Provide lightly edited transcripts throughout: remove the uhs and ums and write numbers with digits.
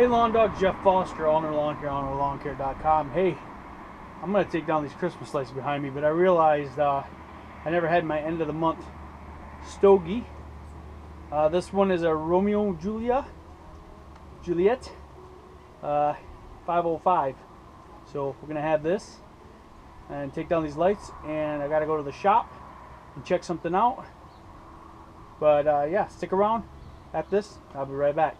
Hey Lawn Dog, Jeff Foster, Ulnar Lawn Care, UlnarLawnCare.com. Hey, I'm going to take down these Christmas lights behind me, but I realized I never had my end of the month stogie. This one is a Romeo Juliet 505. So we're going to have this and take down these lights, and I got to go to the shop and check something out. But yeah, stick around. After this, I'll be right back.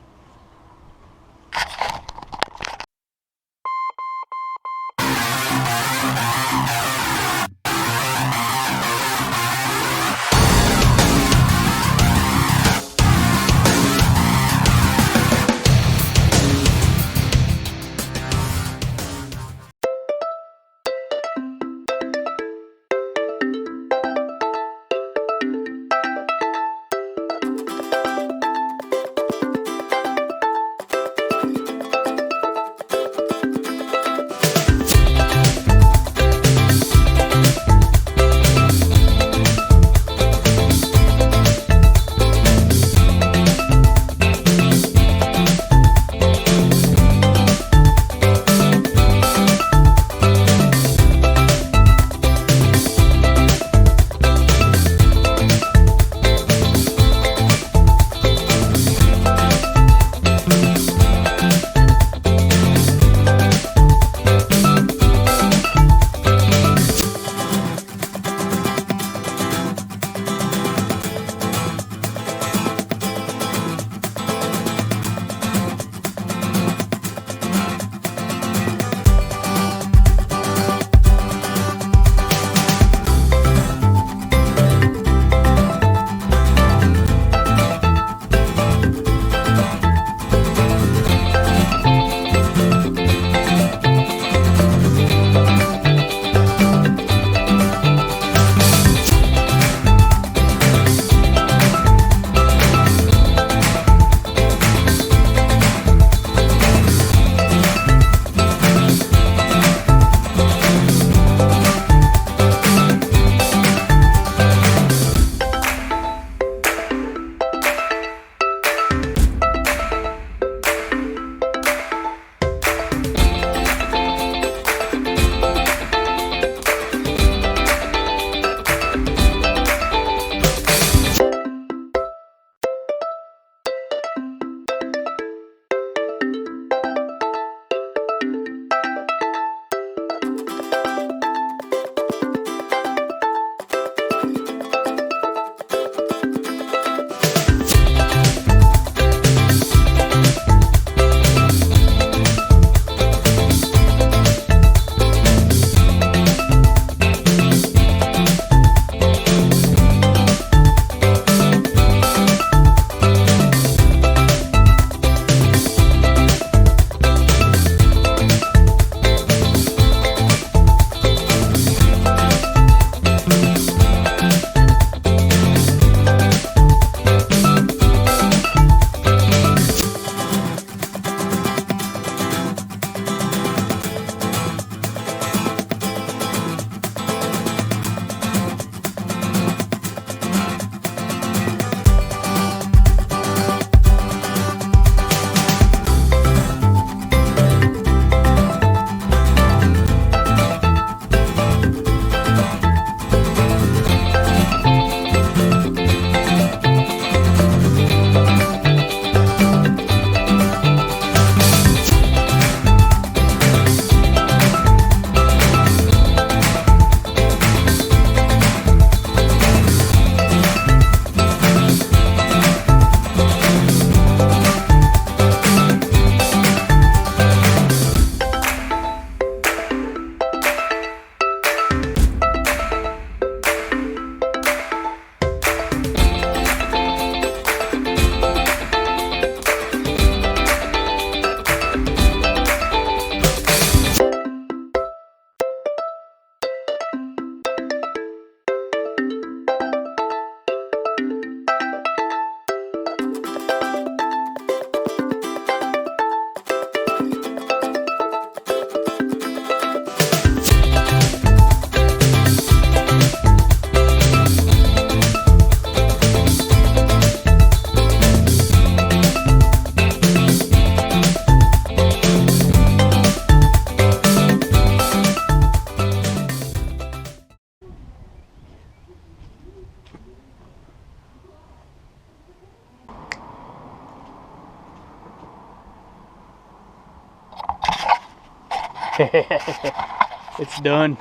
It's done.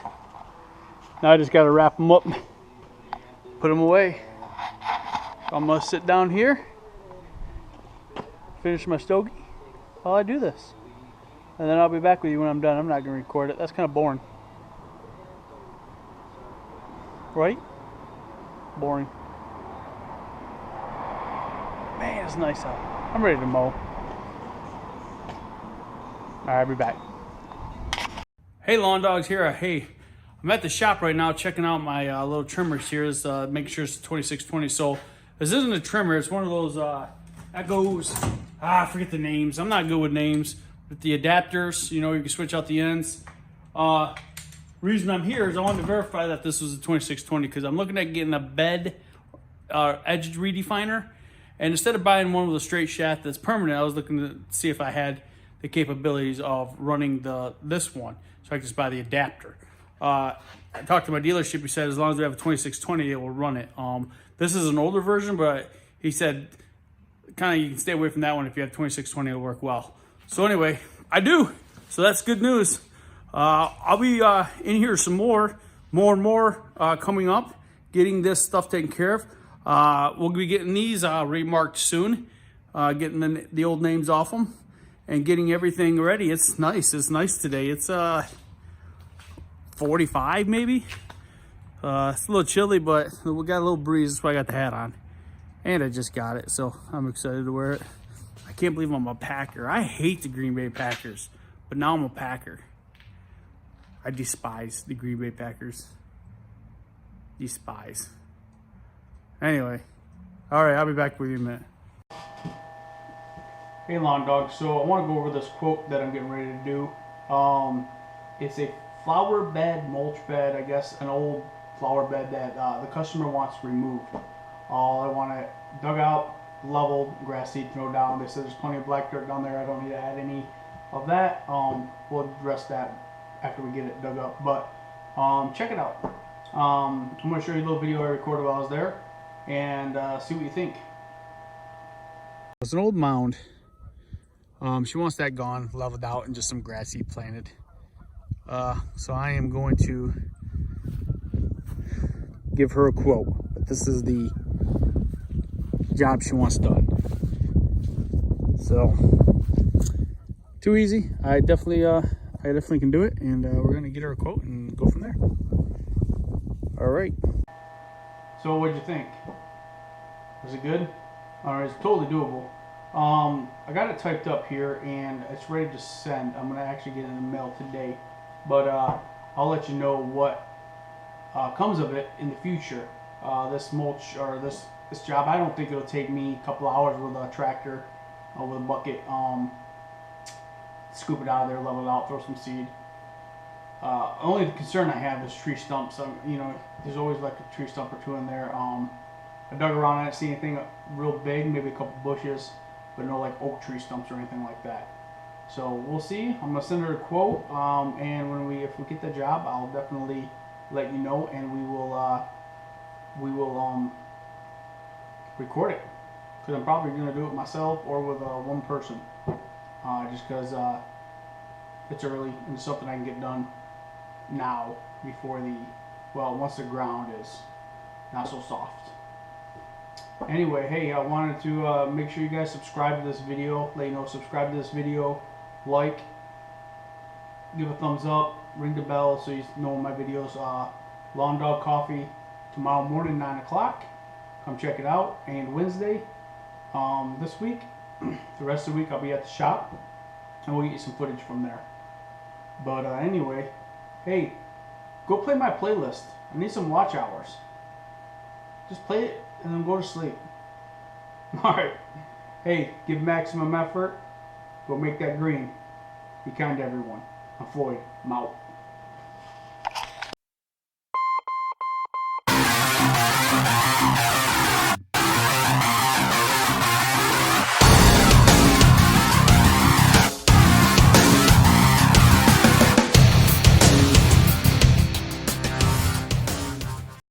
Now I just got to wrap them up, put them away. I'm going to sit down here, finish my stogie while I do this. And then I'll be back with you when I'm done. I'm not going to record it. That's kind of boring. Right? Boring. Man, it's nice out. I'm ready to mow. Alright, I'll be back. Hey, Lawn Dogs here. Hey, I'm at the shop right now checking out my little trimmers here. Making sure it's 2620. So this isn't a trimmer. It's one of those that goes, I forget the names. I'm not good with names. With the adapters, you know, you can switch out the ends. Reason I'm here is I wanted to verify that this was a 2620 because I'm looking at getting a bed edge redefiner. And instead of buying one with a straight shaft that's permanent, I was looking to see if I had the capabilities of running this one. So I can just buy the adapter. I talked to my dealership. He said as long as we have a 2620, it will run it. This is an older version, but he said kind of you can stay away from that one. If you have 2620, it'll work well. So anyway, I do. So that's good news. I'll be in here some more coming up, getting this stuff taken care of. We'll be getting these remarked soon, getting the old names off them and getting everything ready. It's nice. It's nice today. It's 45 maybe. It's a little chilly, but we got a little breeze. That's why I got the hat on. And I just got it, so I'm excited to wear it. I can't believe I'm a Packer. I hate the Green Bay Packers, but now I'm a Packer. I despise the Green Bay Packers. Despise. Anyway, all right, I'll be back with you in a minute. Hey, Lawn Dog. So I want to go over this quote that I'm getting ready to do. It's a flower bed, mulch bed, I guess, an old flower bed that the customer wants removed. I want it dug out, leveled, grass seed thrown down. They said there's plenty of black dirt down there. I don't need to add any of that. We'll address that after we get it dug up. But check it out. I'm going to show you a little video I recorded while I was there and see what you think. It's an old mound. She wants that gone, leveled out, and just some grass seed planted. So I am going to give her a quote. But this is the job she wants done. So too easy. I definitely can do it, and we're gonna get her a quote and go from there. All right. So what'd you think? Was it good? All right, it's totally doable. I got it typed up here and it's ready to send. I'm gonna actually get it in the mail today, but I'll let you know what comes of it in the future. This mulch or this job, I don't think it'll take me a couple hours with a tractor with a bucket. Scoop it out of there, level it out, throw some seed. Only the concern I have is tree stumps. You know, there's always like a tree stump or two in there. I dug around, I didn't see anything real big, maybe a couple bushes, but no like oak tree stumps or anything like that. So we'll see. I'm gonna send her a quote, and if we get the job, I'll definitely let you know, and we will record it, because I'm probably gonna do it myself or with one person, just because it's early and it's something I can get done now before once the ground is not so soft. Anyway, hey, I wanted to make sure you guys subscribe to this video. Let you know, subscribe to this video, like, give a thumbs up, ring the bell so you know my videos. Lawn Dog Coffee tomorrow morning, 9 o'clock. Come check it out. And Wednesday, this week, the rest of the week I'll be at the shop, and we'll get you some footage from there. But anyway, hey, go play my playlist. I need some watch hours. Just play it and then go to sleep. Alright. Hey, give maximum effort. Go make that green. Be kind to everyone. I'm Floyd. I'm out.